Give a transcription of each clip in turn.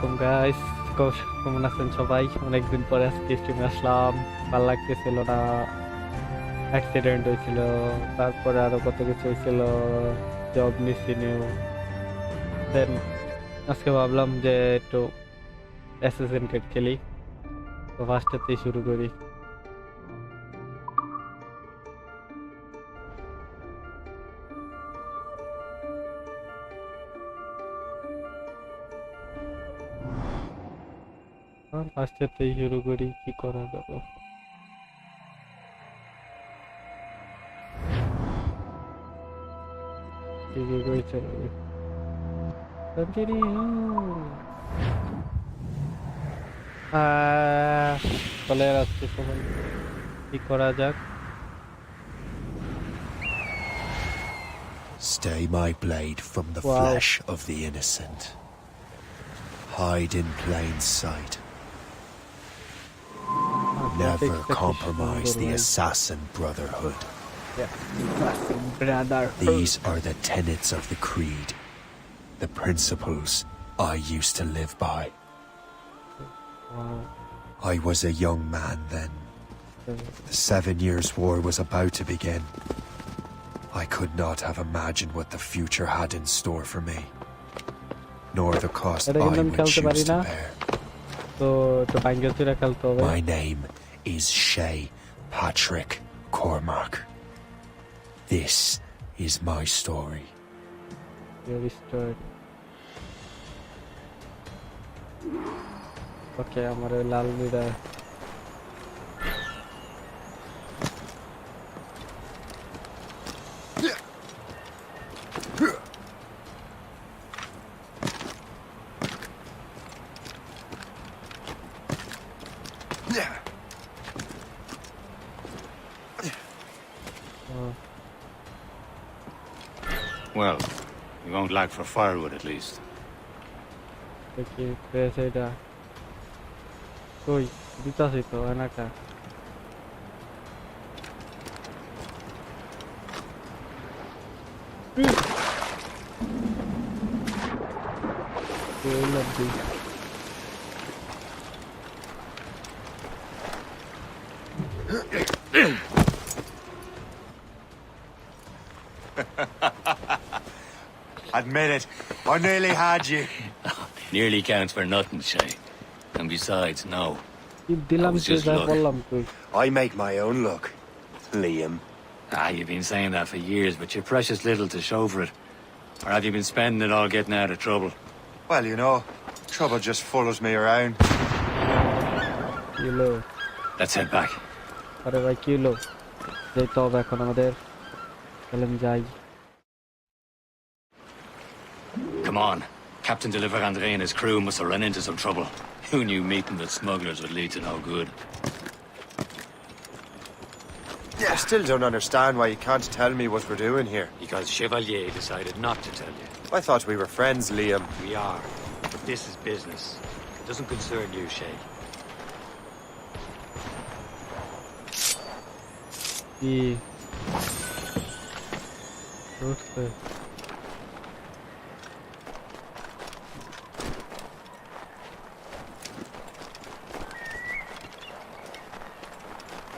আলাইকুম গাইস, কেমন আছেন সবাই? অনেকদিন পরে আজকে স্ট্রিমে আসলাম। ভালো লাগতেছিল না, অ্যাক্সিডেন্ট হয়েছিল, তারপরে আরো কত কিছু হয়েছিল, জব নিছি নিউ। দেন আজকে ভাবলাম যে একটু অ্যাসেসিন ক্রিড খেলি, তো ফার্স্টেতেই শুরু করি। ফার্স্টেতেই শুরু করি, কি করা যাবে? ঠিকই কইছে। চলে আসছে সবাই, কি করা যাক? Stay my blade from the flesh of the innocent. Hide in plain sight. Never compromise the assassin brotherhood. These are the tenets of the creed, the principles I used to live by. I was a young man then. The 7 Years' War was about to begin. I could not have imagined what the future had in store for me, nor the cost I would choose to bear. My name is Shay Patrick Cormac. This is my story. Your story. Okay, আমার ওই লাল বিদা। Well, we won't lack for firewood at least. Okay, there's এটা কই দিতাছি তো এনাকা। Admit it, I nearly had you. Nearly counts for nothing, Shay. And besides, no. Was just luck. I make my own luck, Liam. You've been saying that for years, but you're precious little to show for it. Or have you been spending it all getting out of trouble? Well, you know, trouble just follows me around. Kilo. Let's head back. আরে ভাই কি হলো? যেতে হবে এখন আমাদের। চলেন যাই। Come on. Captain Deliver Andre and his crew must have run into some trouble. Who knew meeting with smugglers would lead to no good? I still don't understand why you can't tell me what we're doing here. Because Chevalier decided not to tell you. I thought we were friends, Liam. We are. But this is business. It doesn't concern you, Shay.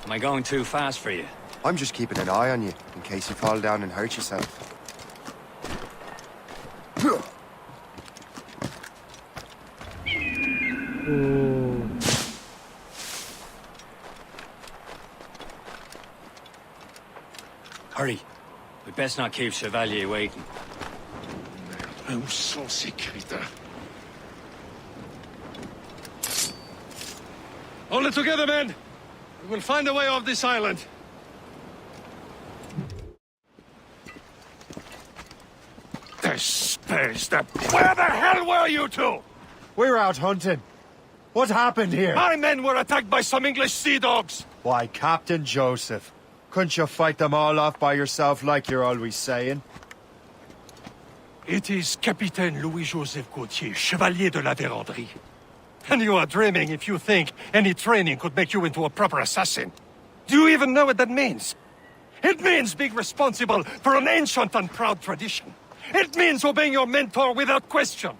Am I going too fast for you? I'm just keeping an eye on you, in case you fall down and hurt yourself. Hurry. We best not keep Chevalier waiting. Où sont ces crétins? Hold it together, men! We will find a way off this island. Where the hell were you two? We were out hunting. What happened here? My men were attacked by some English sea dogs. Why, Captain Joseph, couldn't you fight them all off by yourself like you're always saying? It is Capitaine Louis-Joseph Gauthier, Chevalier de la Vérendrye. And you are dreaming if you think any training could make you into a proper assassin. Do you even know what that means? It means being responsible for an ancient and proud tradition. It means obeying your mentor without question.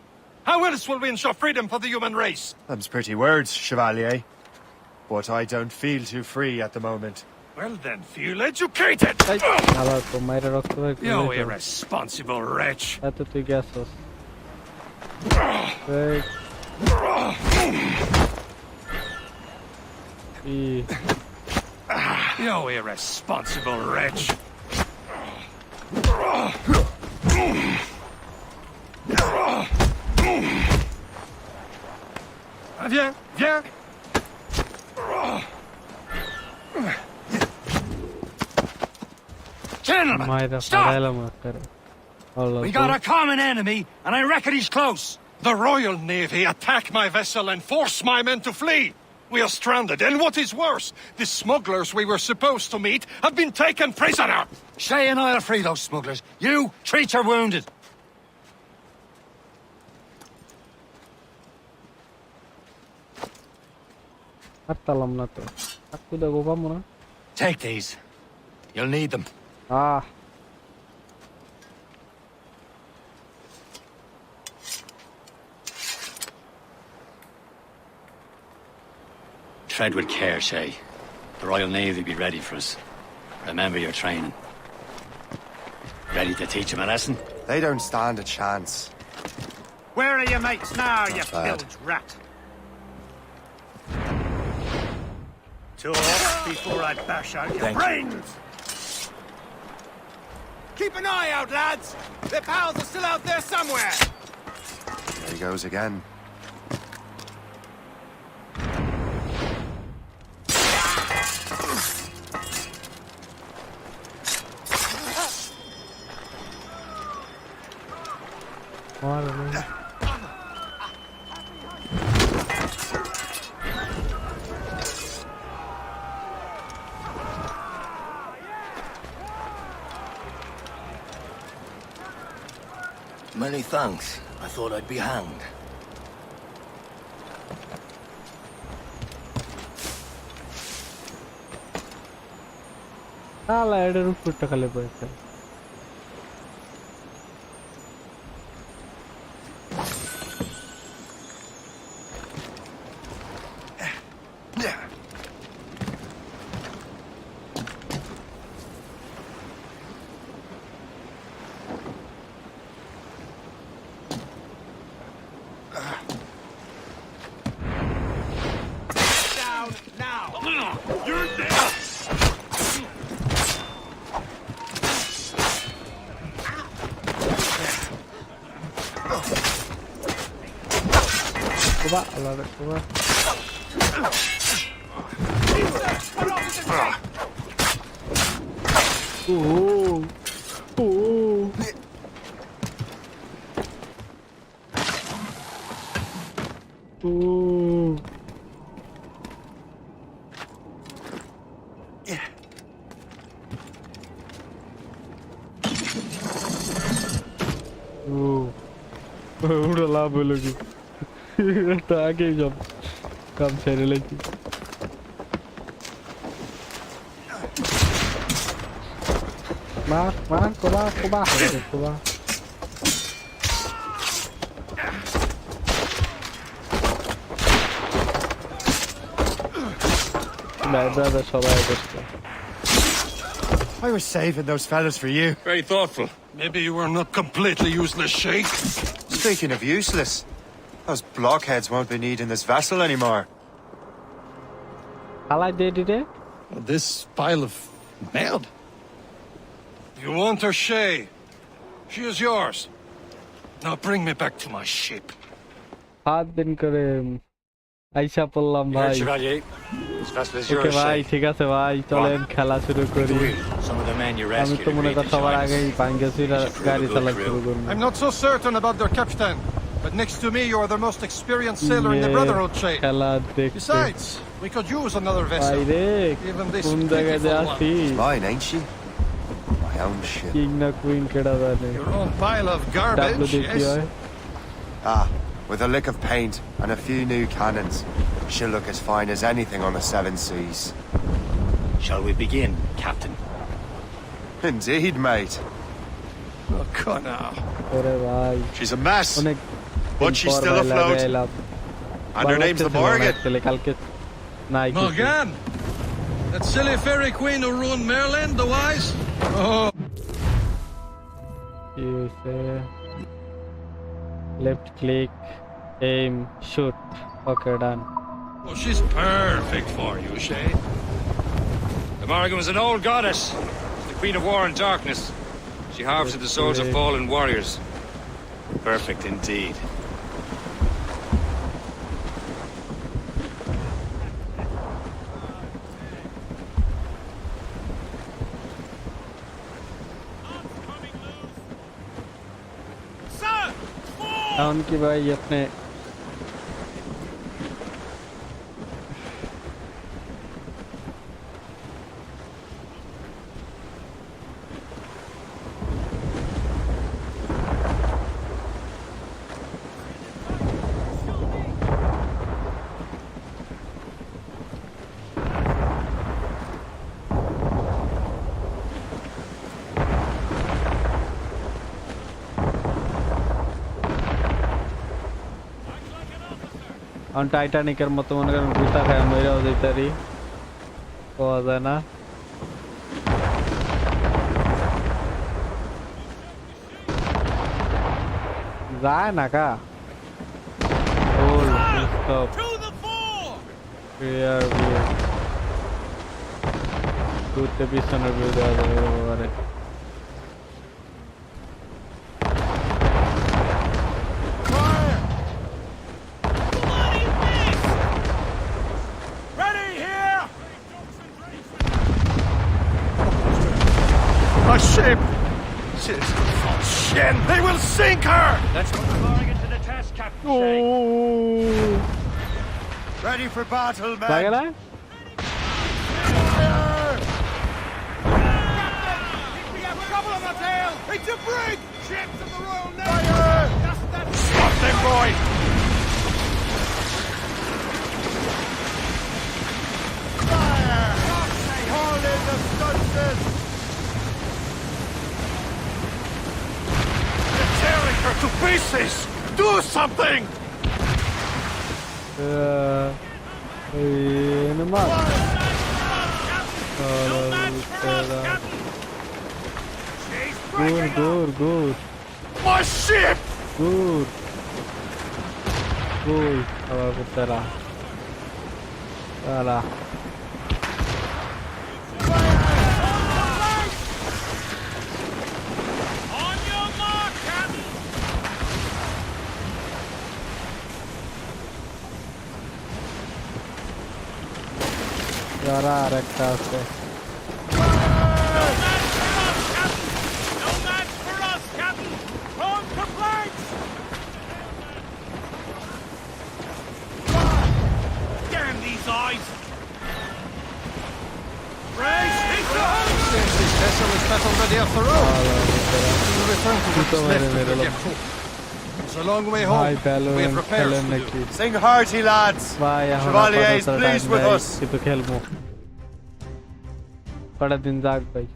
How else will we ensure freedom for the human race? Them's pretty words, Chevalier. But I don't feel too free at the moment. Well then, feel educated! এই আবার তো মাইরা রক্ত বের করে You দিয়েছে। irresponsible wretch! এত তুই গেছস এই ই You irresponsible wretch! Viens, viens! Gentlemen, মাইরা stop! ফাড়াইলাম আকারে আল্লাহ We got a common enemy, and I reckon he's close. The Royal Navy attack my vessel and force my men to flee! We are stranded, and what is worse, the smugglers we were supposed to meet have been taken prisoner! Shay and I'll free those smugglers. You treat your wounded. হাঁটতালাম না তো একটু দেখো পাবো না Take these. You'll need them. Ah Tread with care, Shay. The Royal Navy be ready for us. Remember your training. Ready to teach them a lesson? They don't stand a chance. Where are your mates now, you bad. bilge rat? Talk before I bash out your Thank you. brains! Keep an eye out, lads! Their pals are still out there somewhere! There he goes again. মার Many thanks. I thought I'd be hanged. শালা এটার উপরটা খালি পড়েছে Down now! You're dead! কোবা আল্লাহ রে কোবা ও ও ও উড়া লাভ হলো কি একটা আগেই সব কাম ছেড়ে লেছি মার কোবা কোবা কোবা দাদা সবাই করছে I was saving those fellas for you. Very thoughtful. Maybe you were not completely useless, Sheikh. Speaking of useless, those blockheads won't be needing this vessel anymore. হালাই দে দিতে This pile of merd? You want her, Shay? She is yours. Now bring me back to my ship. 7 দিন করে আইসা পড়লাম ভাই Chevalier. This vessel is okay yours, ভাই Shay. ঠিক আছে ভাই চলেন খেলা শুরু করি Some of the men you আমি rescued তো মনে agreed করি to সবার join us. আগেই পাঙ্গেসিরা গাড়ি চালা শুরু করব I'm not so certain about their captain, but next to me you are the most experienced sailor in the Brotherhood, Shay. খেলা দেখতে Besides, we could use another ভাই vessel. রে Even this কোন জায়গায় যে pitiful আছি Mine, ain't she? My own ship. King না queen কেডা জানে Your own pile of W garbage, দেখি yes? হয় Ah, with a lick of paint and a few new cannons, she'll look as fine as anything on the seven seas. Shall we begin, Captain? Indeed, mate. Oh, come now. ওরে ভাই She's a mess. অনেক দিন But she's পর still ভাই লাইভে afloat. এলাম। And her ভালো name's the লাগতেছিল না Morgan. actually, কালকে নাই কিছু। Morgan! That silly fairy queen who ruined Merlin, the wise? Oh. কি হয়েছে? Left click, aim, shoot. Okay, done. Oh, she's perfect for you, Shay. The Morrigan was an old goddess, the queen of war and darkness. She harvested the souls of fallen warriors. Perfect indeed. এখন কি ভাই আপনি এখন টাইটানিকের মতো মনে করেন গুতা খায় মইরাও যাইতারি পাওয়া যায় না যায় না কা stop clear view দুটো পিছনের ভিউ দেওয়া যাবে এবারে A ship! Shit! They will sink her! Let's put the Morrigan to the test, Captain Shay. Ready for battle, men. লাগে না We have trouble on our tail! It's a brig! Ships of the Royal Navy! Fire! Stop them, boy! Fire! Haul in the stunted. They're tearing her to pieces! Do something! inanılmaz dur My ship! dur abar putera ala On your mark, Captain! যারা আর একটা আছে No match for us, Captain! Prone to flanks! Damn these eyes! Brace! Hit the hole! Since this vessel is battle ready off the road. We'll return to দুটো what's মেরে left of মেরে the লোক depot. It's a long way ভাই home. We Valorant have repairs খেলেন to do. নাকি Sing hearty, lads. ভাই এখন Chevalier is আপাতত pleased time with নাই, us. কিন্তু খেলবো কটা দিন যাক ভাই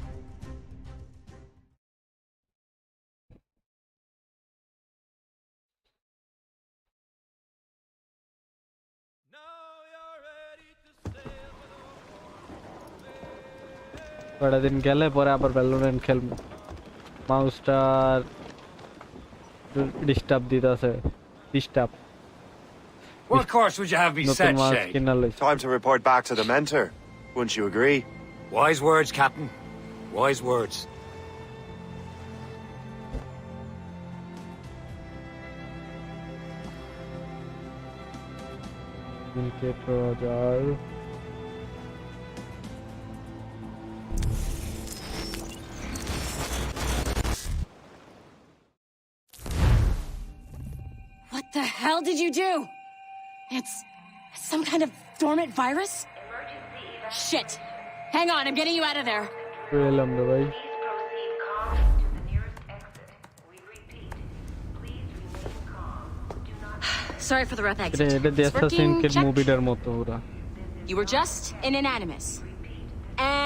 কটা দিন গেলে পরে আবার ভ্যালোরেন্ট খেলবো মাউসটা ডিস্টার্ব দিতেছে disturb What course would you have me নতুন set, মাউস Shay? কিনা লইছে Time to report back to the mentor. Wouldn't you agree? Wise words, Captain. Wise words. Communicate Roger. What the hell did you do? It's some kind of dormant virus? Shit. Hang on, I'm getting you out of there. Elam da bhai. Proceed calmly to the nearest exit. We repeat, please remain calm. Do not Sorry for the rough exit. এটা It's Assassin's working, Creed check. মুভিটার মতো পুরা You were just in an animus.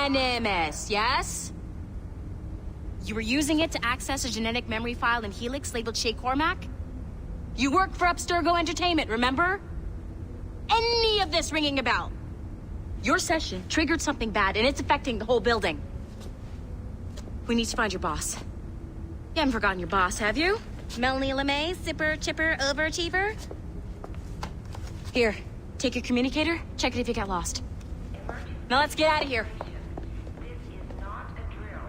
Animus, yes? You were using it to access a genetic memory file in Helix labeled Shay Cormac? You work for Abstergo Entertainment, remember? Any of this ringing a bell? Your session triggered something bad, and it's affecting the whole building. We need to find your boss. You haven't forgotten your boss, have you? Melanie LeMay, zipper, chipper, overachiever? Here, take your communicator, check it if you get lost. Now let's get out of here. This is not a drill.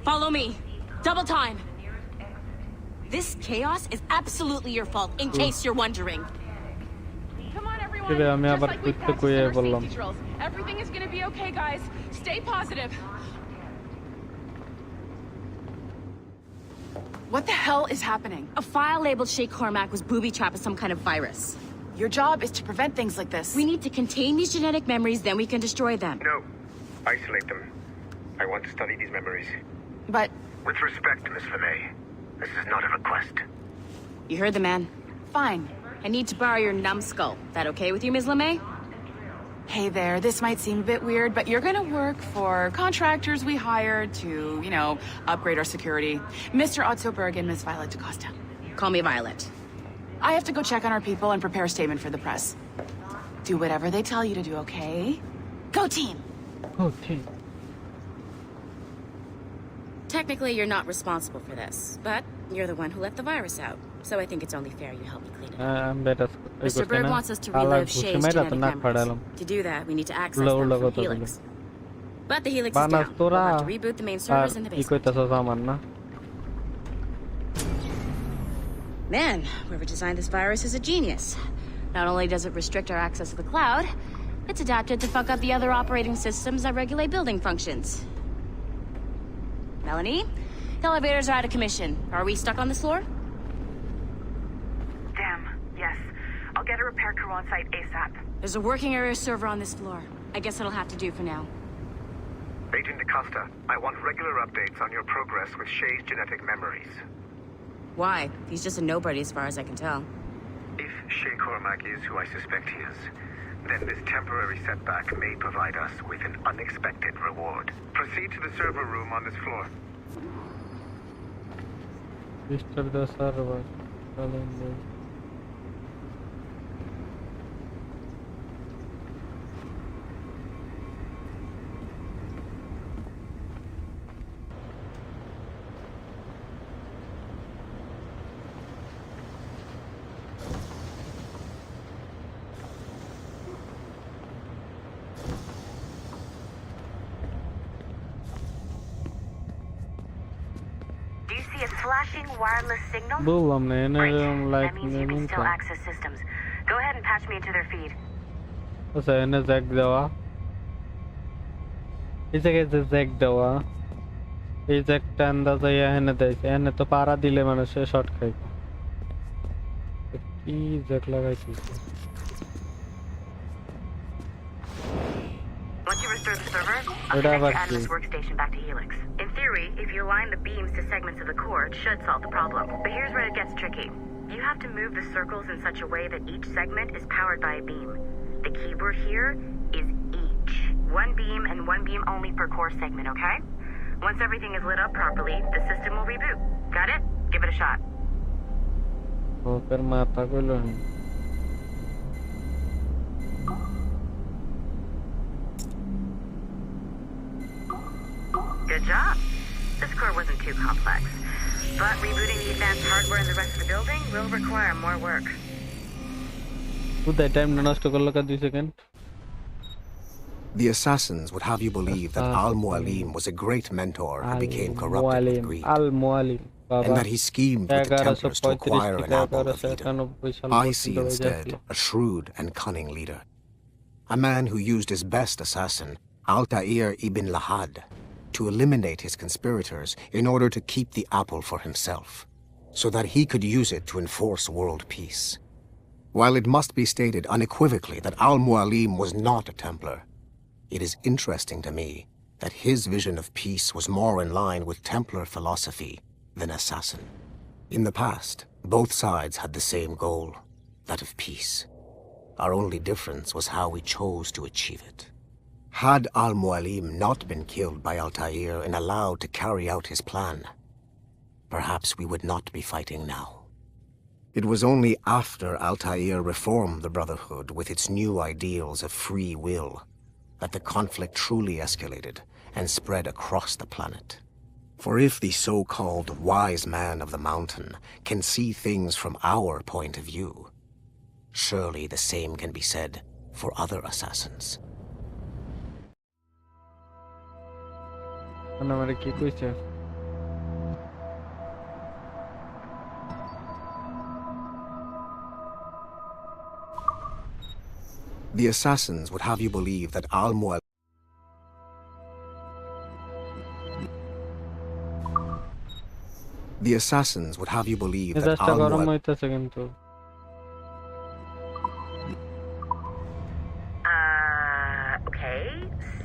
Follow me. Double time. The nearest exit. This chaos is absolutely your fault, in case you're wondering. Come on, everyone. Today আমি Just আবার like we করতে practiced কইয়ে in our বললাম। safety drills. Everything is gonna be okay, guys. Stay positive. What the hell is happening? A file labeled Shay Cormac was booby-trapped with some kind of virus. Your job is to prevent things like this. We need to contain these genetic memories, then we can destroy them. No. Isolate them. I want to study these memories. But With respect, Miss LeMay, this is not a request. You heard the man. fine. I need to borrow your numbskull. That okay with you, Ms. LeMay? Hey there, this might seem a bit weird, but you're gonna work for contractors we hired to, upgrade our security. Mr. Otzoberg and Miss Violet DaCosta. Call me Violet. I have to go check on our people and prepare a statement for the press. Do whatever they tell you to do, okay? Go team! Oh, ঠিক। Technically, you're not responsible for this, but you're the one who let the virus out. So I think it's only fair you help me clean it up. বেটা Mr. Berg wants us to relive Shay's genetic memories. To do that, we need to access them from Helix. But the Helix is down. We'll have to reboot the main servers in the কি basement. কইতাছস আমার না? Man, whoever designed this virus is a genius. Not only does it restrict our access to the cloud, it's adapted to fuck up the other operating systems that regulate building functions. Melanie, the elevators are out of commission. Are we stuck on this floor? Damn, yes. I'll get a repair crew on site ASAP. There's a working area server on this floor. I guess it'll have to do for now. Agent DaCosta, I want regular updates on your progress with Shay's genetic memories. Why? He's just a nobody as far as I can tell. If Shay Cormac is who I suspect he is, then this temporary setback may provide us with an unexpected reward. Proceed to the server room on this floor. Mr. the server. Do you see a flashing wireless signal? বললাম না এনে like That means you can still access systems. Go ahead and patch me into their feed. আচ্ছা এনে Jack দেওয়া এই জায়গায় যে Jack দেওয়া এই জ্যাকটা আন্দাজে এনে দেয়ছে এনে তো পাড়া দিলে মানুষে শর্ট খাই কি জ্যাক লাগাইছি Once you restore the server, I'll What connect about your Atlas you? workstation back to Helix. In theory, if you align the beams to segments of the core, it should solve the problem. But here's where it gets tricky. You have to move the circles in such a way that each segment is powered by a beam. The keyword here is each. One beam and one beam only per core segment, okay? Once everything is lit up properly, the system will reboot. Got it? Give it a shot. ওপের মাথা কইলো Good job. This core wasn't too complex. But rebooting the advanced hardware in the rest of the building will require more work. কোথায় টাইমটা নষ্ট করলো কা 2 second The assassins would have you believe that Al-Mualim was a great mentor who became corrupted with greed, আল মুআলিম and that he schemed with the Templars to acquire an apple of Eden. I see instead a shrewd and cunning leader. A man who used his best assassin, Altair ibn Lahad, to eliminate his conspirators in order to keep the apple for himself, so that he could use it to enforce world peace. While it must be stated unequivocally that Al-Mualim was not a Templar, it is interesting to me that his vision of peace was more in line with Templar philosophy than assassin. In the past, both sides had the same goal, that of peace. Our only difference was how we chose to achieve it. Had Al-Mualim not been killed by Altair and allowed to carry out his plan, perhaps we would not be fighting now. It was only after Altair reformed the Brotherhood with its new ideals of free will that the conflict truly escalated and spread across the planet. For if the so-called wise man of the mountain can see things from our point of view, surely the same can be said for other assassins. The assassins would have you believe that Al-Mu'al... The assassins would have you believe that Al-Mu'al... Okay.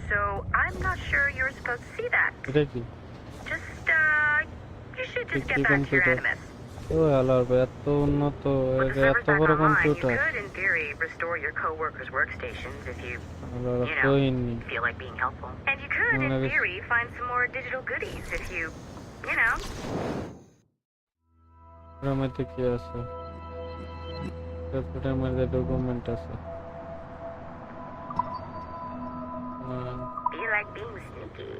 So, I'm not sure you're supposed to see that. Just, you should just get back to your animus. Well, with the servers back online, you could, in theory, restore your co-workers' workstations if you feel like being helpful. And you could, in theory, find some more digital goodies if you know. Be like being sneaky.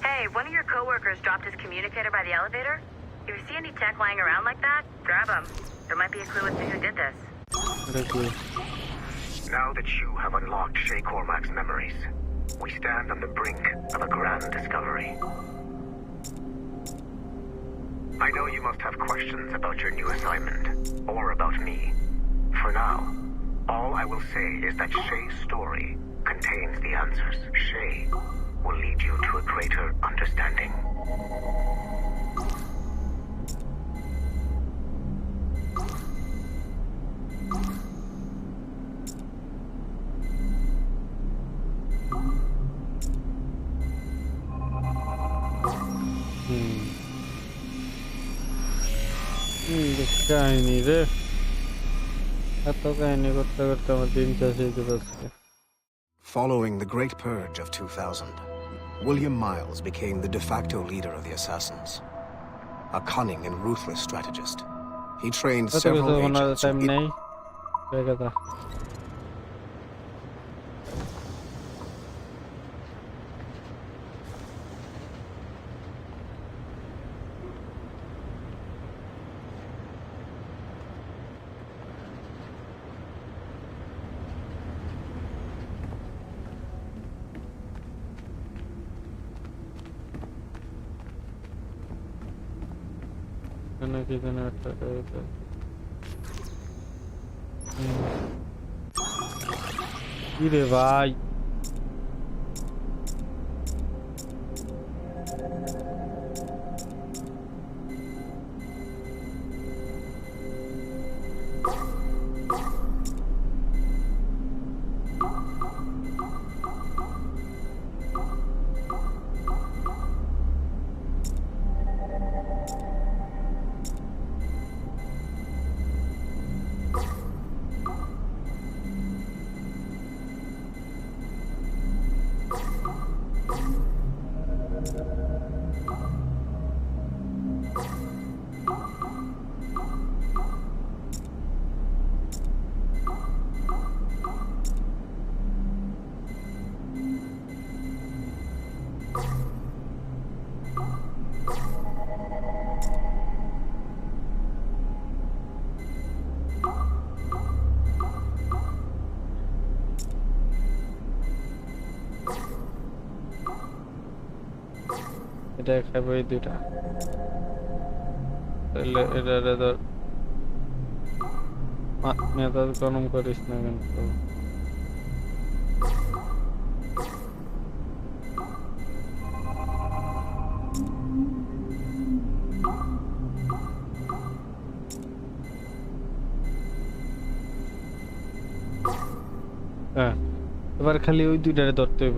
Hey, one of your coworkers dropped his communicator by the elevator. If you see any tech lying around like that, grab them. There might be a clue as to who did this. Now that you have unlocked Shay Cormac's memories, we stand on the brink of a grand discovery. I know you must have questions about your new assignment, or about me. For now, all I will say is that Shay's story contains the answers. Shay will lead you to a greater understanding. Following the Great Purge of 2000, William Miles became the de facto leader of the Assassins. A cunning and ruthless strategist, he trained several agents who... ভাই এটা খাবো এই দুইটা তাহলে এটা ধর মেয়াদ গরম করিস না কিন্তু হ্যাঁ এবার খালি ওই দুইটারে ধরতে হইব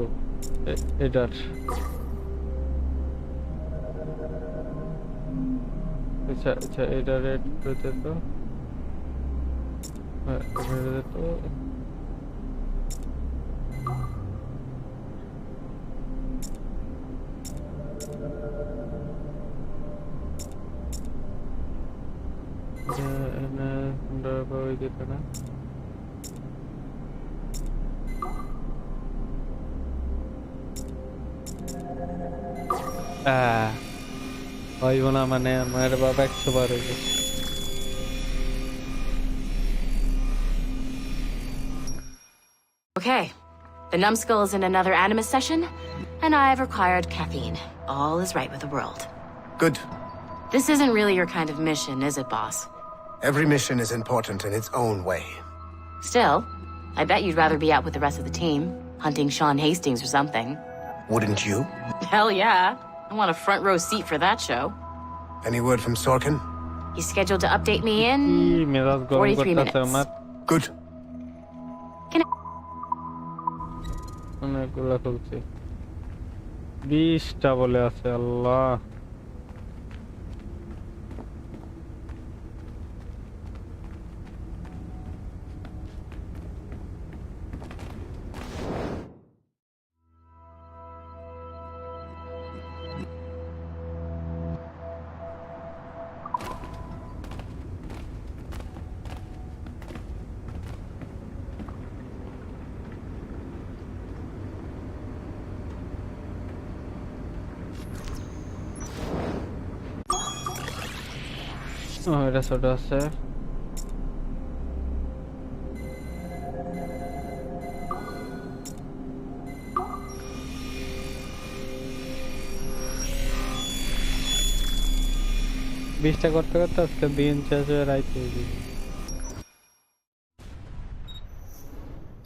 এটার अच्छा अच्छा এটা রেড করতে তো হ্যাঁ এটা তো ওই দিতে না হইব না মানে আমার বাবা 100 বার হয়ে গেছে Okay, the numbskull is in another Animus session, and I've required caffeine. All is right with the world. Good. This isn't really your kind of mission, is it, boss? Every mission is important in its own way. Still, I bet you'd rather be out with the rest of the team, hunting Sean Hastings or something. Wouldn't you? Hell yeah. I want a front row seat for that show. Any word from Sorkin? He's scheduled to update me in 43 minutes. Good. অনেকগুলো খুলছি 20টা বলে আছে আল্লাহ এটা ছোট আছে বিশটা করতে করতে আজকে দিন শেষে রাইতে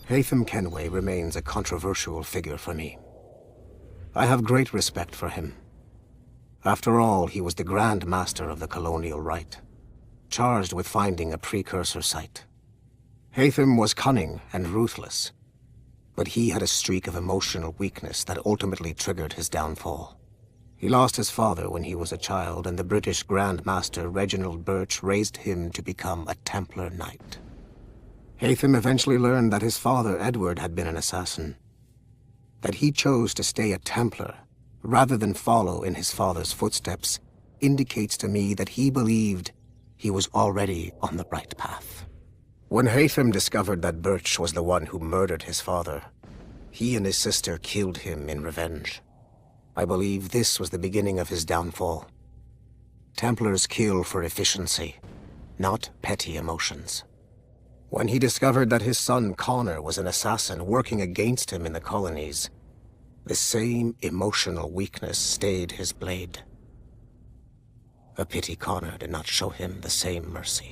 Haytham Kenway remains a controversial figure for me. I have great respect for him. After all, he was the Grand Master of the colonial rite, charged with finding a precursor site. Haytham was cunning and ruthless, but he had a streak of emotional weakness that ultimately triggered his downfall. He lost his father when he was a child, and the British Grand Master Reginald Birch raised him to become a Templar Knight. Haytham eventually learned that his father Edward had been an assassin. That he chose to stay a Templar rather than follow in his father's footsteps indicates to me that he believed he was already on the right path. When Haytham discovered that Birch was the one who murdered his father, he and his sister killed him in revenge. I believe this was the beginning of his downfall. Templars kill for efficiency, not petty emotions. When he discovered that his son Connor was an assassin working against him in the colonies, the same emotional weakness stayed his blade. A pity Connor did not show him the same mercy.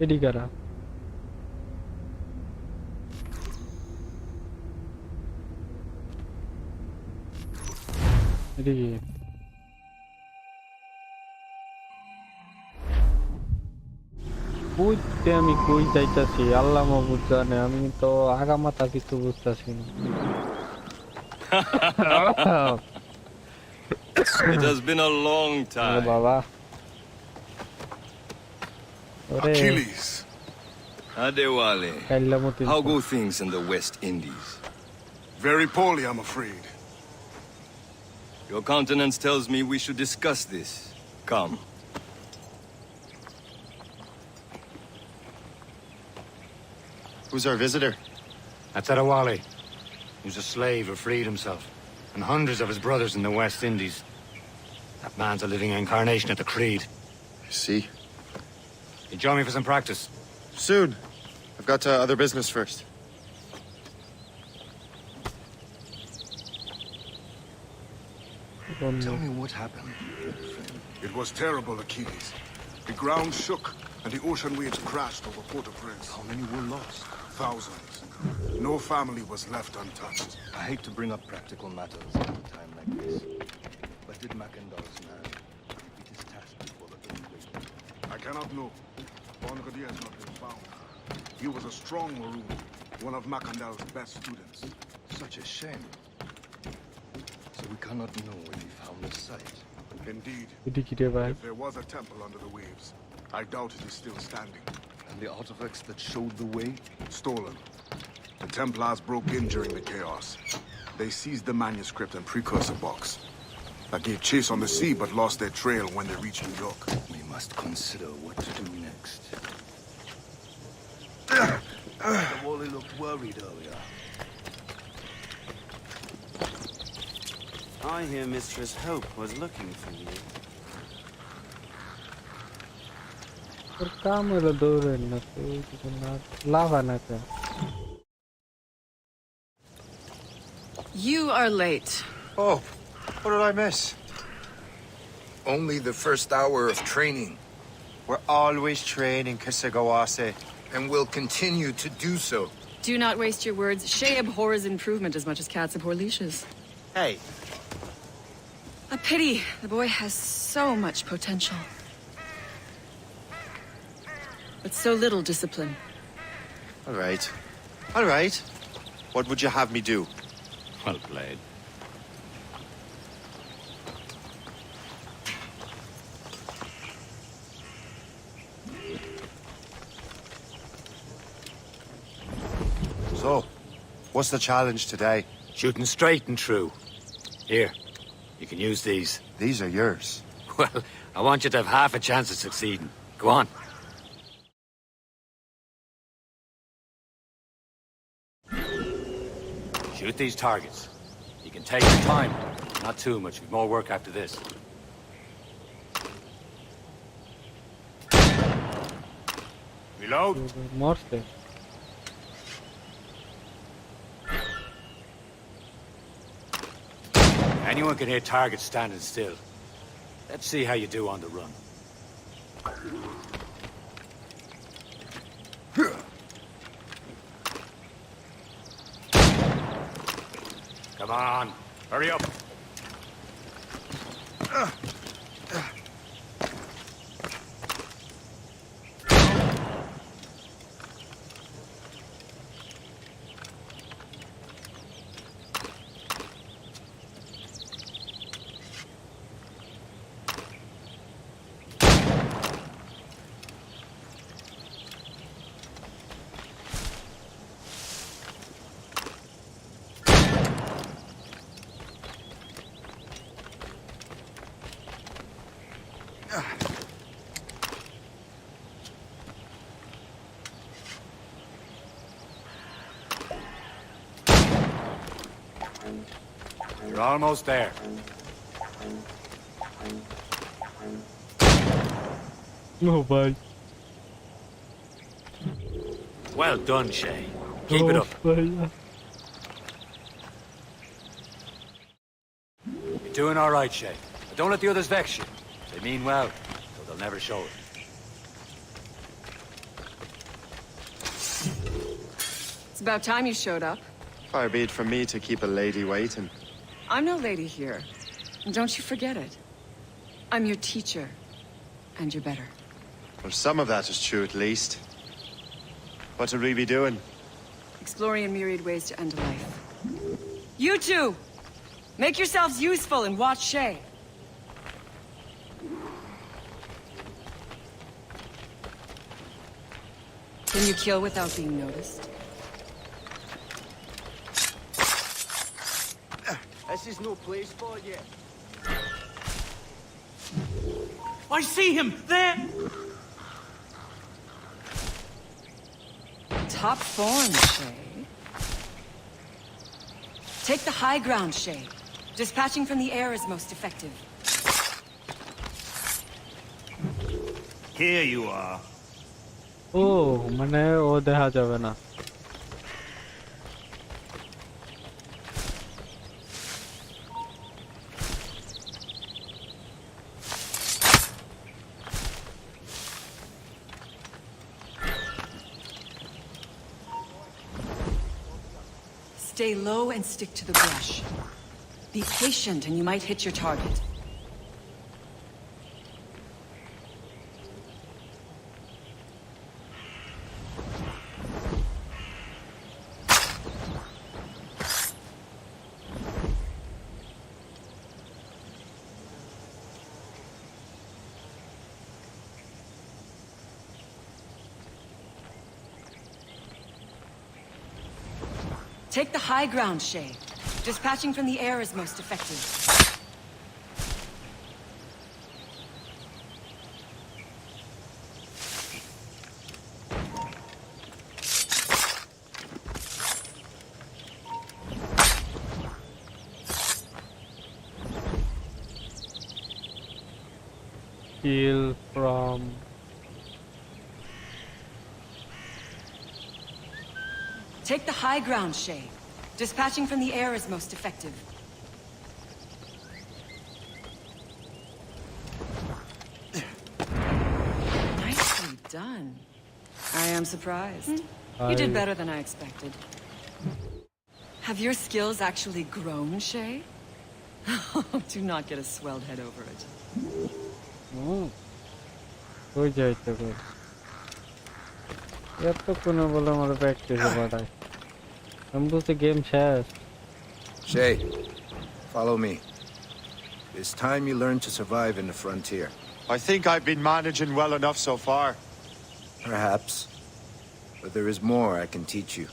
এদিকারা এদিকে বুঝতে আমি কই যাইতাছি আল্লাহ মাহবুব জানে আমি তো আগামাতা কিছু বুঝতাছি না It has been a long time. বাবা Achilles. Adewale. How go things in the West Indies? Very poorly, I'm afraid. Your countenance tells me we should discuss this. Come. Who's our visitor? That's Adewale. Who's a slave who freed himself. And hundreds of his brothers in the West Indies. That man's a living incarnation of the Creed. I see. You join me for some practice? Soon. I've got other business first. Tell me what happened. It was terrible, Achilles. The ground shook, and the ocean waves crashed over Port-au-Prince. How many were lost? Thousands. No family was left untouched. I hate to bring up practical matters at a time like this. But did Mackendall's man complete his task before the earthquake? I cannot know. Bongradier has not been found. He was a strong Maroon, one of Mackendall's best students. Such a shame. So we cannot know when he found the site. Indeed. এদিকে ভাই If there was a temple under the waves, I doubt it is still standing. And the artifacts that showed the way? Stolen. The Templars broke in during the chaos. They seized the manuscript and precursor box. I gave chase on the sea, but lost their trail when they reached New York. We must consider what to do next. The Wally looked worried earlier. I hear Mistress Hope was looking for you. और काम है दूर है ना तो कितना लावा ना क्या You are late. Oh, what did I miss? Only the first hour of training. We're always training, Kisagawase. And will continue to do so. Do not waste your words. Shay abhors improvement as much as cats abhor leashes. Hey. A pity. The boy has so much potential. But so little discipline. All right. All right. What would you have me do? Well played. So, what's the challenge today? Shooting straight and true. Here, you can use these. These are yours. Well, I want you to have half a chance of succeeding. Go on. Shoot these targets. You can take your time. Not too much. We've more work after this. Reload. मस्त है Anyone can hit targets standing still. Let's see how you do on the run. Come on, hurry up. You're almost there. Oh boy. Well done, Shay. Keep it up. Boy. You're doing all right, Shay. But don't let the others vex you. They mean well, so they'll never show it. It's about time you showed up. Far be it from me to keep a lady waiting. I'm no lady here. And don't you forget it. I'm your teacher. And you're better. Well, some of that is true at least. What would we be doing? Exploring a myriad ways to end a life. You two! Make yourselves useful and watch Shay. Can you kill without being noticed? This is no place for you. I see him! There! Top form, Shay. Take the high ground, Shay. Dispatching from the air is most effective. Here you are. Oh, मने वो देखा जावे ना. Stay low and stick to the brush. Be patient and you might hit your target. Take the high ground, Shay. Dispatching from the air is most effective. Heal from... Take the high ground, Shay. Dispatching from the air is most effective. Nicely done. I am surprised. You did better than I expected. Have your skills actually grown, Shay? Do not get a swelled head over it. Who যাইতে পারে এতক্ষণ বলে আমার প্র্যাকটিসে পাঠায় আমি বলছি game শেষ Shay, follow me. It's time you learn to survive in the frontier. I think I've been managing well enough so far. Perhaps. But there is more I can teach you.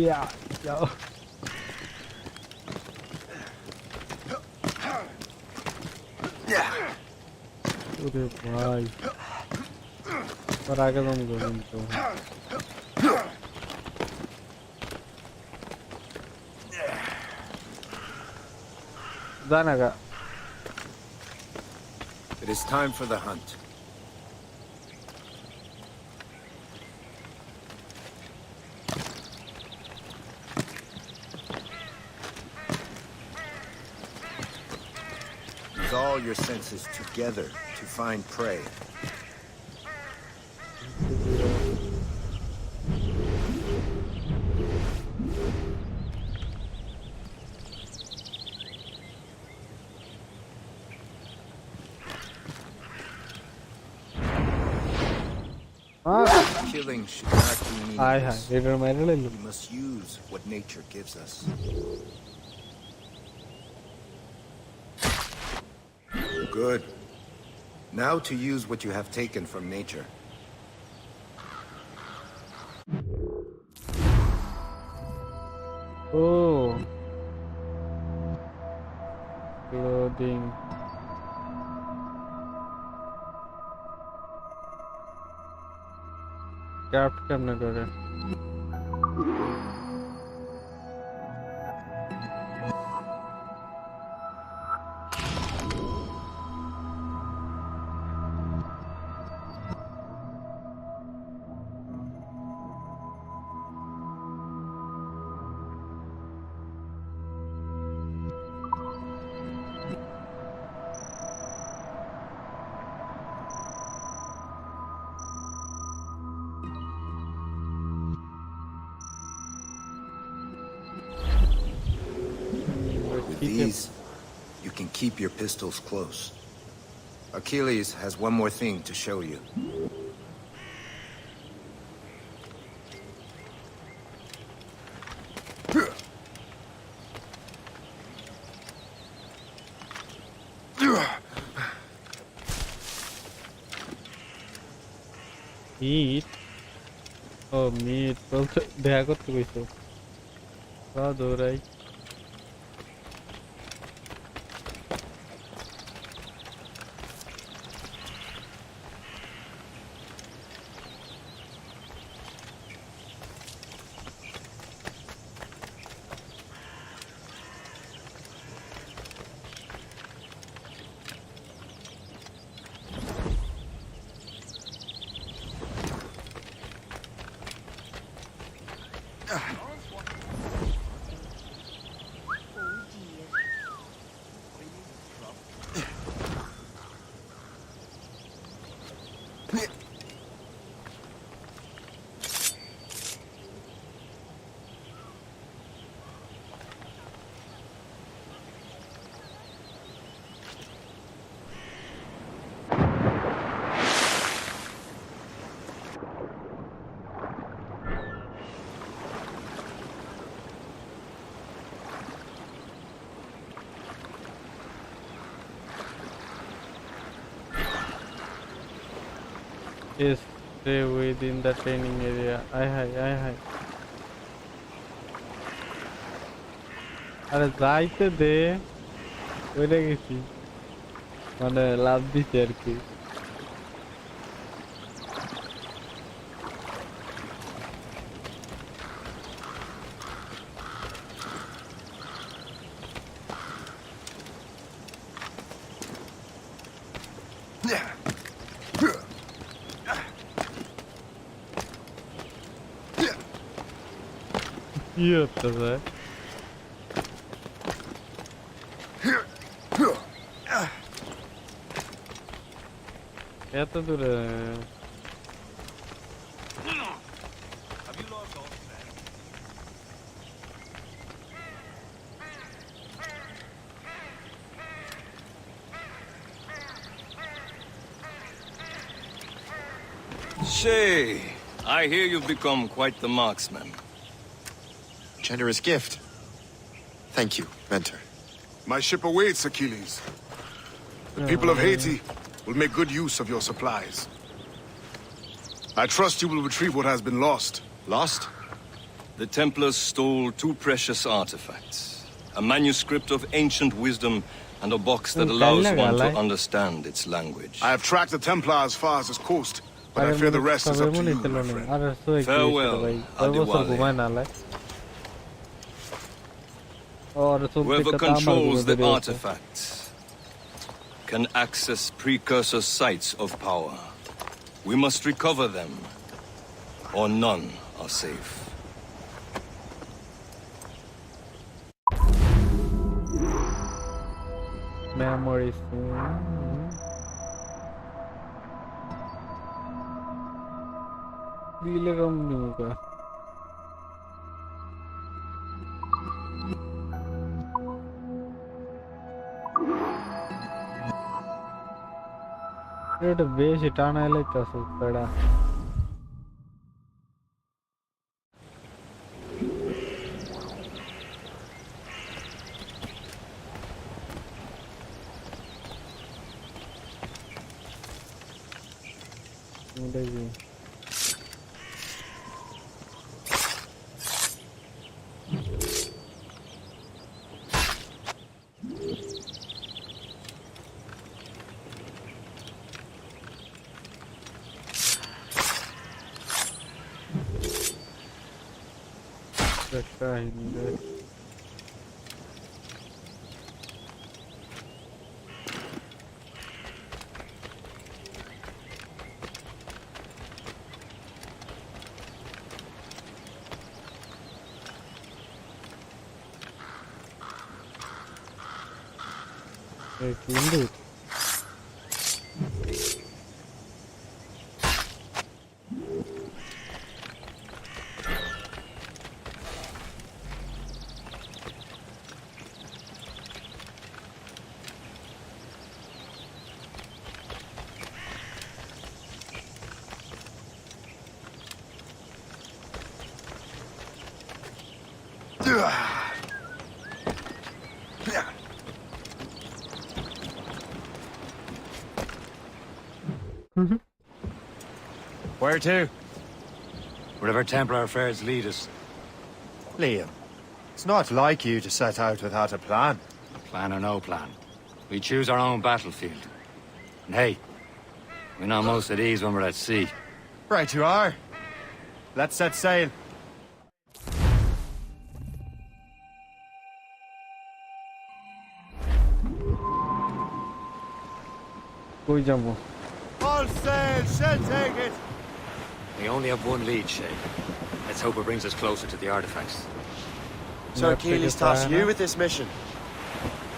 Yeah, yo. Oরে ভাই আর আগে দম করুন তো জানাগা It is time for the hunt. Use all your senses together to find prey. Killing should not be meaningless. We must use what nature gives us. Good. Now to use what you have taken from nature. Oh. Clothing. Craft करना करे With these, you can keep your pistols close. Achilles has one more thing to show you. Meat? Oh, meat. Well, দেখা করতে কইছো দৌড়াই Stay within the training area. I. আরে যাইতে দে ওইটা গেছি মানে লাভ দিচ্ছে আর কি কি হচ্ছে এত দূরে Shay, I hear you've become quite the marksman. Generous gift. Thank you, mentor. My ship awaits, Achilles. The people of Haiti will make good use of your supplies. I trust you will retrieve what has been lost. Lost? The Templars stole 2 precious artifacts. A manuscript of ancient wisdom and a box that allows one to understand its language. I have tracked the Templar as far as this coast, but I fear the rest is up to you, my friend. Farewell, Adiwale. Whoever controls the artifacts can access precursor sites of power. We must recover them, or none are safe. Memories. এটা বেশি টানা লাইতাছে পড়া দেখি Kahindir. Indeed. Where to? Wherever Templar affairs lead us. Liam, it's not like you to set out without a plan. Plan or no plan. We choose our own battlefield. And hey, we're not most at ease when we're at sea. Right you are. Let's set sail. কই যাবো All sail, shall take it. We only have one lead, Shay. Let's hope it brings us closer to the artifacts. So Achilles tasked you with this mission?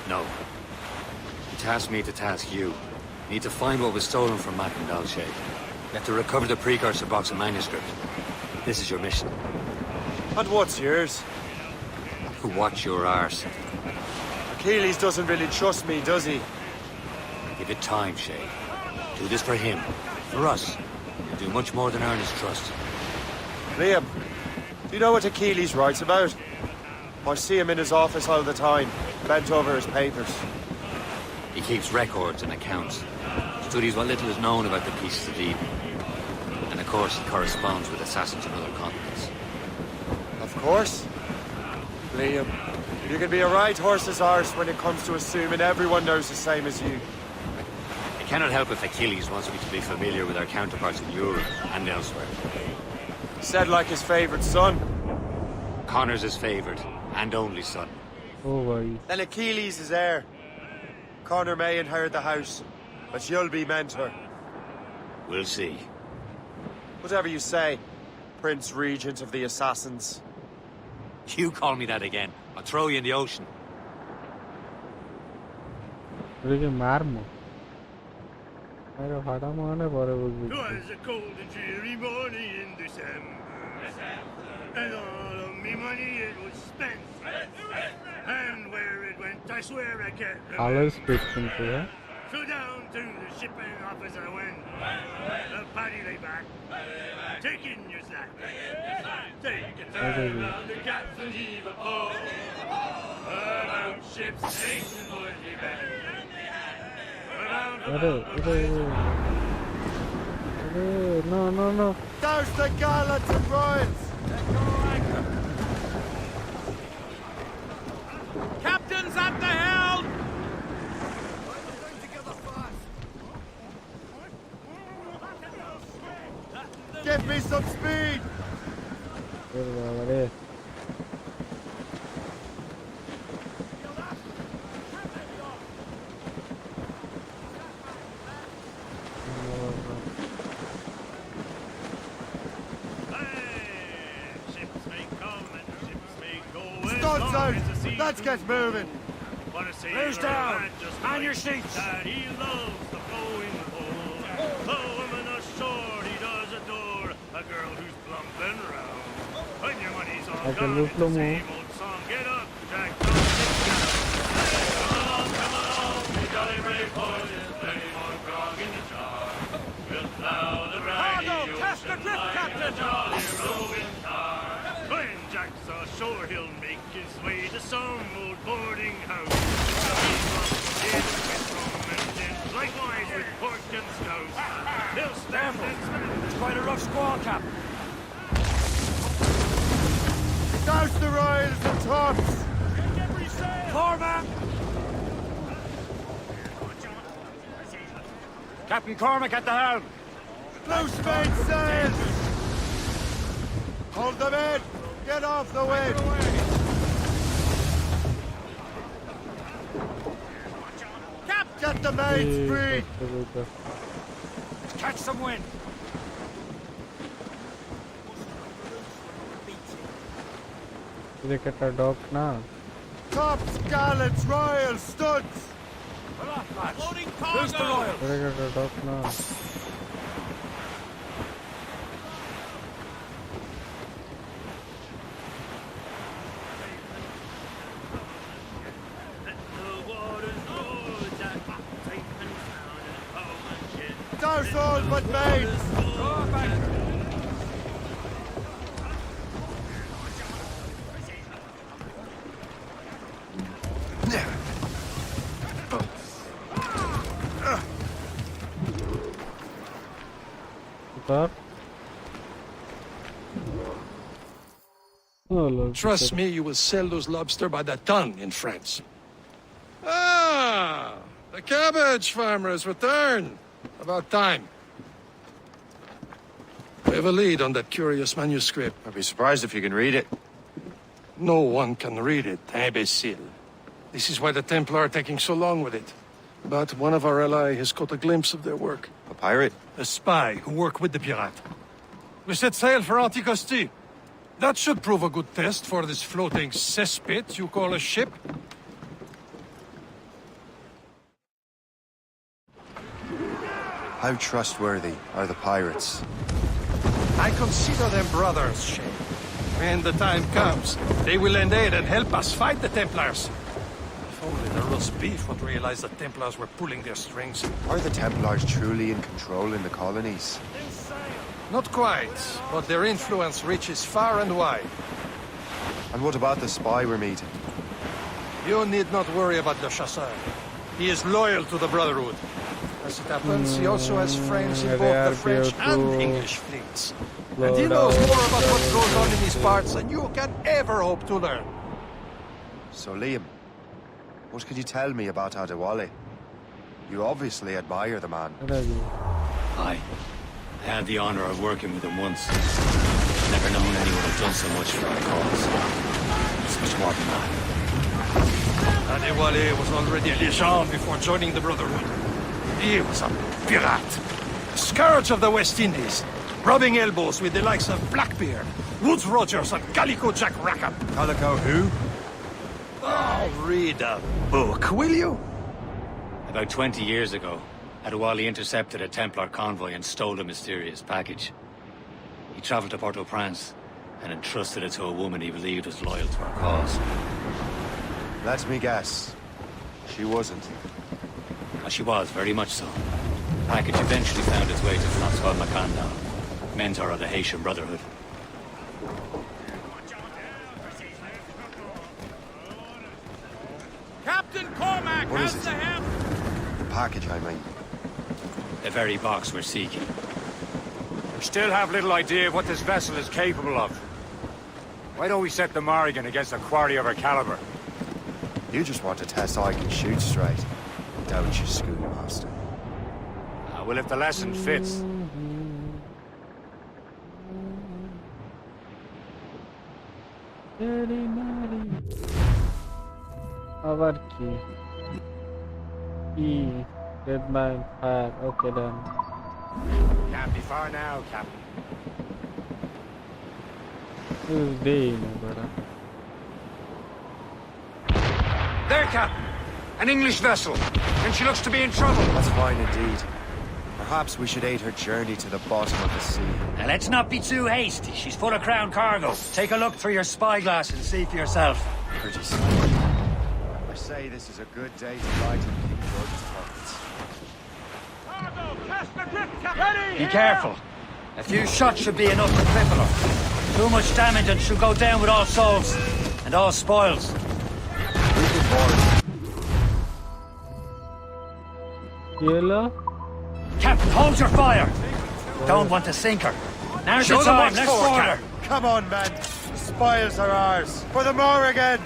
No. He tasked me to task you. We need to find what was stolen from Macandal, Shay. You have to recover the precursor box and manuscript. This is your mission. And what's yours? Watch your arse. Achilles doesn't really trust me, does he? Give it time, Shay. Do this for him. For us. You'll do much more than earn his trust. Liam, do you know what Achilles writes about? I see him in his office all the time, bent over his papers. He keeps records and accounts. Studies what little is known about the pieces of Eden. course, he corresponds with assassins on other continents. Of course. Liam, you can be a right horse's arse when it comes to assuming everyone knows the same as you. I cannot help if Achilles wants me to be familiar with our counterparts in Europe and elsewhere. Said like his favorite son. Connor's his favorite and only son. Oh, boy. Then Achilles is heir. Connor may inherit the house, but you'll be mentor. We'll see. Whatever you say, Prince Regent of the Assassins. You call me that again, I'll throw you in the ocean. Really marmo. Twas a cold and dreary morning in December. And all of me money it was spent. And where it went, I swear I can't remember. So down to the shipping office I went. The paddy lay back. Take in your sack. Take a turn around the captain's heave a pole. About ships, snakes and pointy bend. No. Douse the gallants and royals! Captain's at the helm! Give me some speed! Studs out! Let's get moving! Who's down? On your seats! That he loves the flow in the hole. The woman ashore he does adore. A girl who's plump and round. When your money's all gone, it's the same old song. Get up, Jack, don't sit down. Come along, you jolly brave boys. There's plenty more grog in the jar. We'll plow the raggy ocean cast the drift, like Captain. A jolly roving car. When Jack's ashore, he'll make his way to some old boarding house. Likewise with pork and scouse. They'll stand and smell. It's quite a rough squall, Cap. Douse the royals and tops! Every sail! Cormac! Captain Cormac at the helm. Loose mainsails! Hold them in! Get off the wind! Get the mains free! Catch some wind. Tops, gallants, royals, studs! Who's the royal? Douse all but mates! Trust me, you will sell those lobster by the ton in France. Ah, the cabbage farmer has returned. About time. We have a lead on that curious manuscript. I'd be surprised if you can read it. No one can read it, imbecile. This is why the Templar are taking so long with it. But one of our allies has caught a glimpse of their work. A pirate? A spy who worked with the pirate. We set sail for Anticosti. That should prove a good test for this floating cesspit you call a ship. How trustworthy are the pirates? I consider them brothers, Shay. When the time comes, they will lend aid and help us fight the Templars. If only the roast beef would realize the Templars were pulling their strings. Are the Templars truly in control in the colonies? Not quite, but their influence reaches far and wide. And what about the spy we're meeting? You need not worry about Le Chasseur. He is loyal to the Brotherhood. As it happens, he also has friends in both the French and English fleets. And he knows more about what goes on in these parts than you can ever hope to learn. So, Liam, what can you tell me about Adewale? You obviously admire the man. I had the honor of working with him once. Never known anyone had done so much for our cause. It's much more than that. Adewale was already a legend before joining the Brotherhood. He was a pirate, a scourge of the West Indies, rubbing elbows with the likes of Blackbeard, Woodes Rogers, and Calico Jack Rackham. Calico who? Oh, read a book, will you? About 20 years ago, Adewale intercepted a Templar convoy and stole a mysterious package. He traveled to Port-au-Prince and entrusted it to a woman he believed was loyal to our cause. Let me guess. She wasn't. Well, she was, very much so. The package eventually found its way to Francois Macandal, mentor of the Haitian Brotherhood. Captain Cormac What has is it? the helm. The package, I mean. The very box we're seeking. We still have little idea of what this vessel is capable of. Why don't we set the Morrigan against a quarry of her caliber? You just want to test I can shoot straight, don't you, schoolmaster? Well, if the lesson fits. আবার কি red mine fire okay done. Can't be far now, Captain. Who's Dean, brother? There, Captain! An English vessel, and she looks to be in trouble. That's fine indeed. Perhaps we should aid her journey to the bottom of the sea. Now let's not be too hasty. She's full of crown cargo. Take a look through your spyglass and see for yourself. Pretty soon. I say this is a good day to lighten keybord's pockets. Be careful. A few shots should be enough to cripple her. Too much damage and she'll go down with all souls and all spoils. Yellow? Captain, hold your fire. Don't want to sink her. Now's the time. Let's board her. Come on, men. The spoils are ours. For the Morrigan!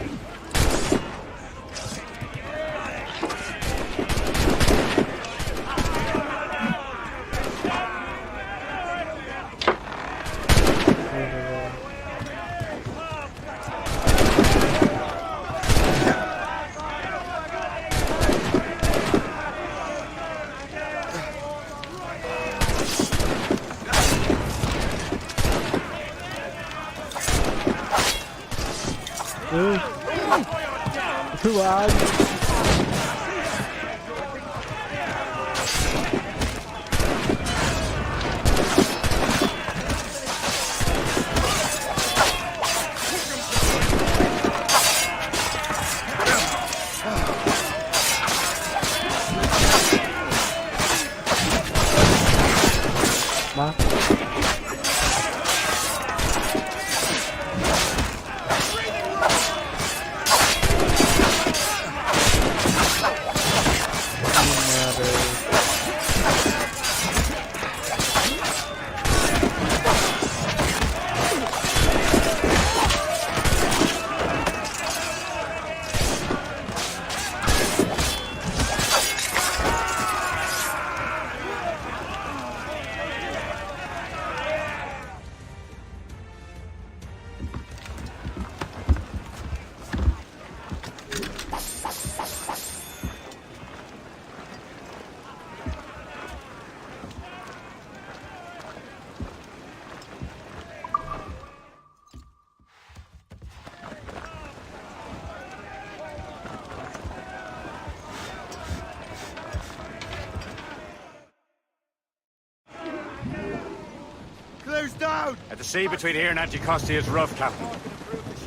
Down! The sea between here and Anticosti is rough, Captain.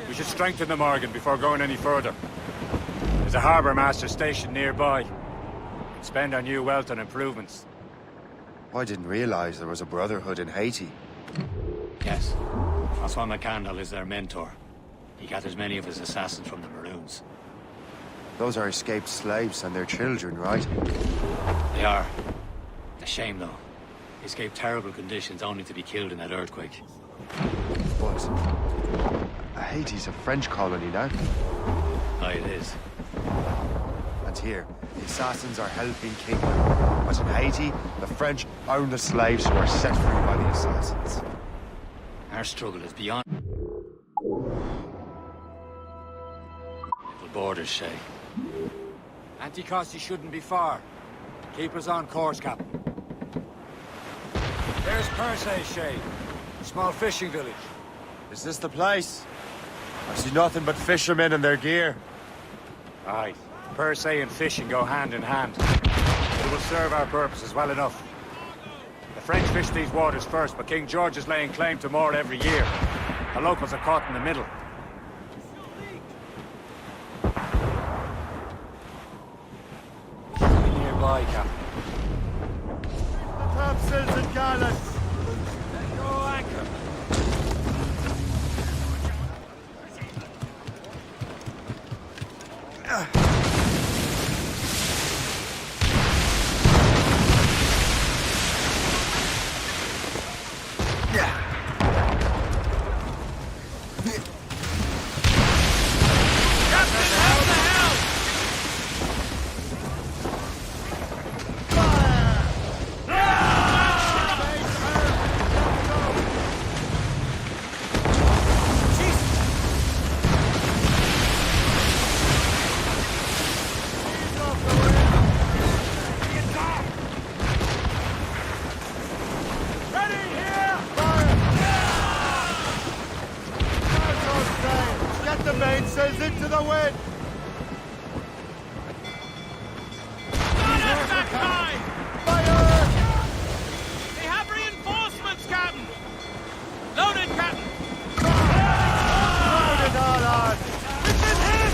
We should strengthen the Morrigan before going any further. There's a harbour master stationed nearby. We can spend our new wealth on improvements. I didn't realize there was a brotherhood in Haiti. Yes. Francois Macandal is their mentor. He gathers many of his assassins from the Maroons. Those are escaped slaves and their children, right? They are. A shame, though. He escaped terrible conditions only to be killed in that earthquake. But Haiti's a French colony now. Aye, it is. And here, the assassins are helping King Louis. But in Haiti, the French own the slaves who are set free by the assassins. Our struggle is beyond borders, Shay. Anticosti shouldn't be far. Keep us on course, Captain. There's Persay, Shay. A small fishing village. Is this the place? I see nothing but fishermen and their gear. Aye. Persay and fishing go hand in hand. It will serve our purposes well enough. The French fish these waters first, but King George is laying claim to more every year. The locals are caught in the middle. Nearby, Captain. The topsails and gallants! Let go anchor. Mainsails into the wind! Fire! They have reinforcements, Captain! Loaded, Captain! Loaded all on! We've been hit!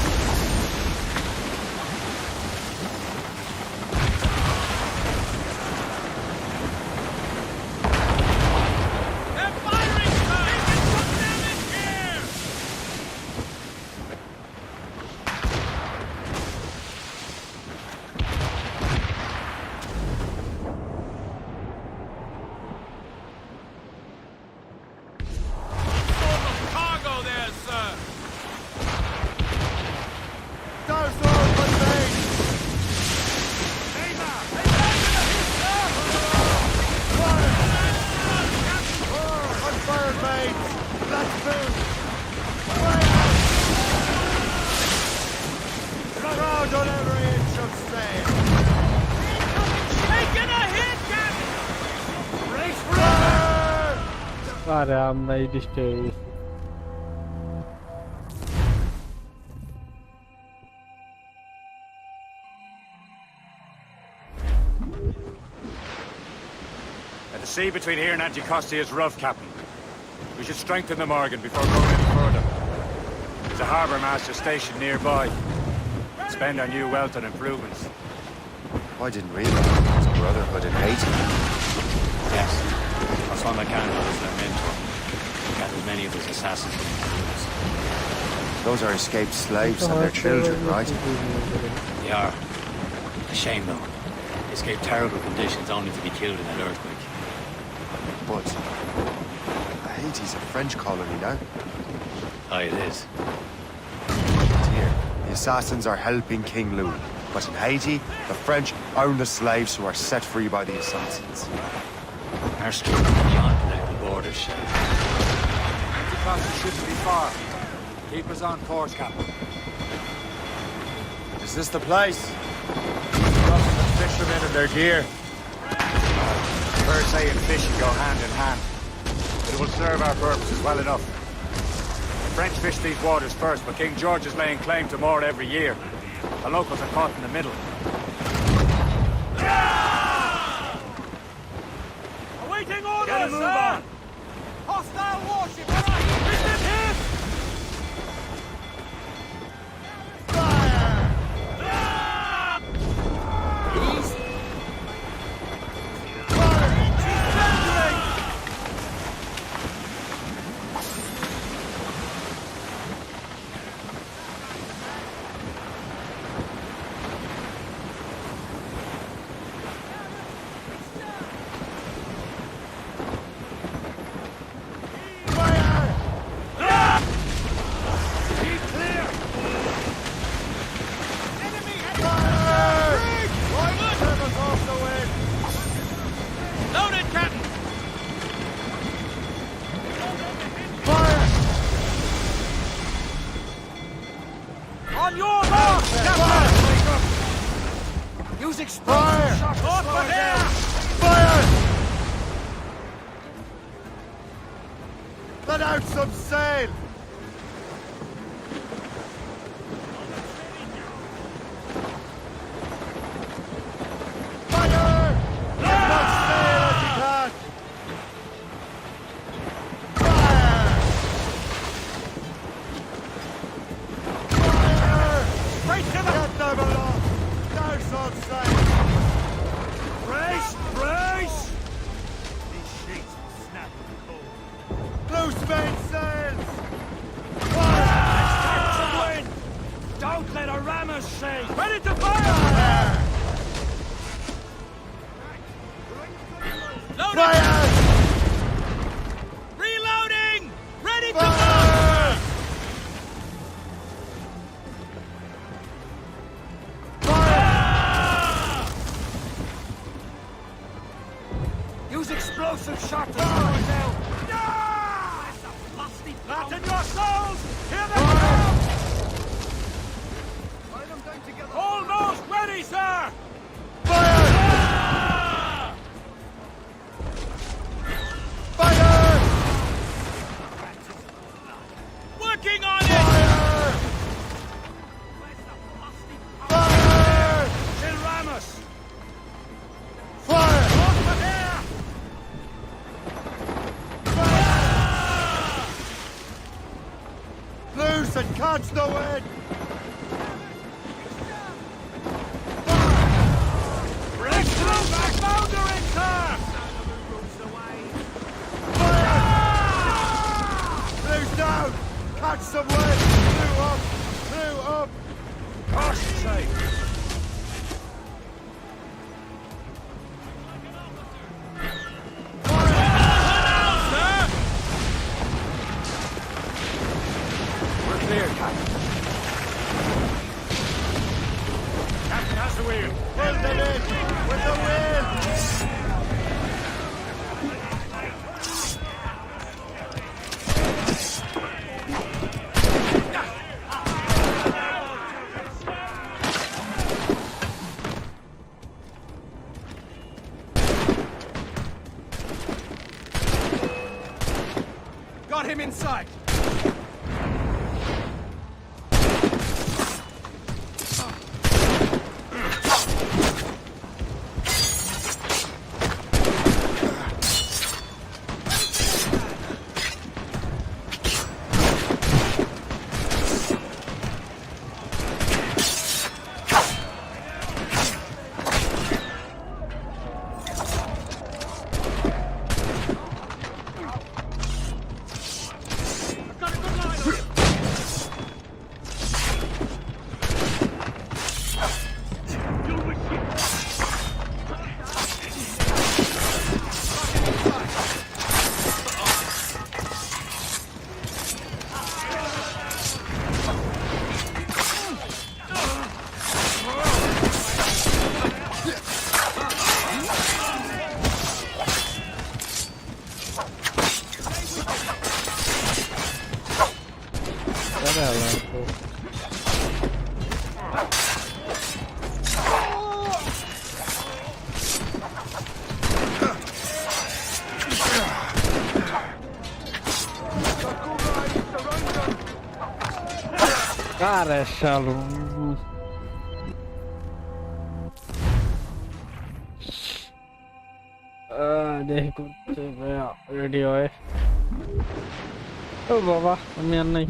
They're firing, sir! We can put them in here! Cargo there, sir! Down sword, but bait! Unfired mates! Let's move! Crowd on every inch of sail! Taking a hit, Captain! Brace for আরে আমরা এই ডিস্টে The sea between here and Anticosti is rough, Captain. We should strengthen the Morgan before going any further. There's a harbour master stationed nearby. Spend our new wealth on improvements. I didn't realize there was a brotherhood in Haiti. Yes. Asfak was their mentor. Got as many of his assassins from the ruins. Those are escaped slaves and their children, right? They are. A shame, though. They escaped terrible conditions only to be killed in that earthquake. But Haiti's a French colony now. Aye, it is. And here, the assassins are helping King Louis. But in Haiti, the French own the slaves who are set free by the assassins. Our struggle is beyond the borders, Shay. Anticosti shouldn't be far. Keep us on course, Captain. Is this the place? Nothing but fishermen and their gear. Persay and fishing go hand in hand. But it will serve our purposes well enough. The French fish these waters first, but King George is laying claim to more every year. The locals are caught in the middle. Awaiting orders, Get a move sir! on. Hostile warship! We've been hit! Over here! Fire! Let out some sail! Fire! Get much sail as you can! Fire! Fire! Right to the... Get them along! Douse on sail! Brace! Brace! These sheets will snap in the cold. Loose mainsails! Fire! Catch some wind! Don't let a rammer shake! Ready to fire! Fire! Reloading! Ready to Fire! Fire! Use explosive shot to slow it down! Flatten your souls! Here they come! Almost ready, sir! Fire! Fire! Working on it! Fire! Fire! Kill Ramos! Fire! Over here! Loose and catch the wind! Break through that boundary, sir! Fire! Loose down! Catch some wind! Through up! Through up! Gosh sake! We're clear, Captain. Captain has the wheel. Pull them in! With the wind! Got him in sight. Care šalu. দেখি করতে ready হয়। ও বাবা আমি আর নাই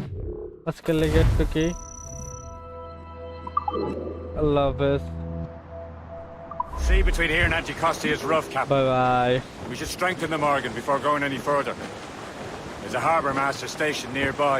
আজকের লেগে একটু কি আল্লাহ হাফেজ। Sea between here and Anticosti is rough, Captain. Bye bye. We should strengthen the Morgan before going any further. There's a harbour master stationed nearby.